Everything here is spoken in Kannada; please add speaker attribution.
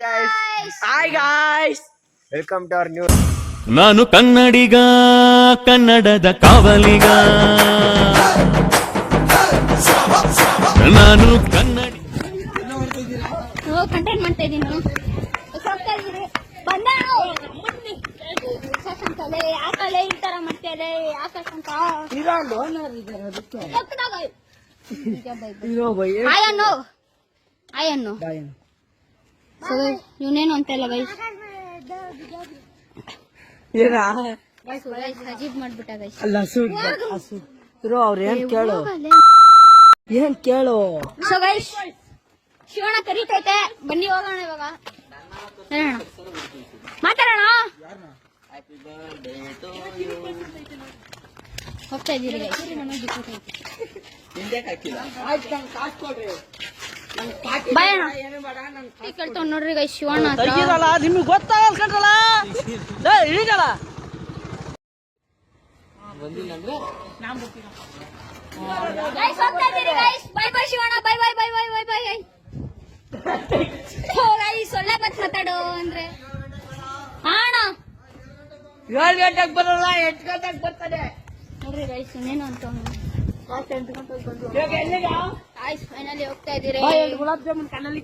Speaker 1: Hi guys, welcome to our new.
Speaker 2: ನಾನು ಕನ್ನಡಿಗ, ಕನ್ನಡದ ಕಾವಲಿಗ. ನಾನು ಕನ್ನಡಿ
Speaker 3: ಕಂಟೆಂಟ್ ಮಾಡ್ತಾ ಇದ್ದೀನಿ. ಯಾಕಲೆ ಈ ತರ ಮಾಡ್ತಾರೆ ಯಾಕಂತ ಆಯನ್ನು ಇವನೇನು ಅಂತೆಲ್ಲ ಗೈಸ್ ಅಜೀಬ್ ಮಾಡ್ಬಿಟ್ಟ ಗೈಸ್.
Speaker 1: ಅವ್ರ ಏನ್ ಕೇಳು
Speaker 3: ಸೊ ಗೈಸ್ ಶಿವಣ್ಣ ಕರೀತೈತೆ, ಬನ್ನಿ ಹೋಗೋಣ ಇವಾಗ. ಹೇಳೋಣ ಮಾತಾಡೋಣ. ಹೋಗ್ತಾ ಇದ್ದೀರಿ ಬಾಯಣ್ಣ ಕೇಳ್ತಾವ್ ನೋಡ್ರಿ ಗೈಸ್ ಶಿವಣ್ಣ
Speaker 1: ನಿಮ್ಗೆ ಗೊತ್ತಾಗಲ್ಲ ಇಳಿದಲ್ಲ.
Speaker 3: ಗೈಸ್ ಹೋಗ್ತಾ ಇದ್ದೀರಿ guys. Bye bye Shivanna, bye bye bye bye bye bye. Guys ಒಳ್ಳೆ ಬತ್ ಮಾತಾಡು ಅಂದ್ರೆ ಅಣ್ಣ
Speaker 1: 7 ಗಂಟೆಗೆ ಬರಲ್ಲ, 8 ಗಂಟೆಗೆ ಬರ್ತಾನೆ
Speaker 3: ನೋಡ್ರಿ ಗೈಸ್. ಇನ್ನೇನು ಅಂತ ಗೈಸ್ ಫೈನಲಿ ಹೋಗ್ತಾ ಇದ್ದೀರಿ.
Speaker 1: ಗುಲಾಬ್ ಜಾಮೂನ್ ಕಣ್ಣಲ್ಲಿ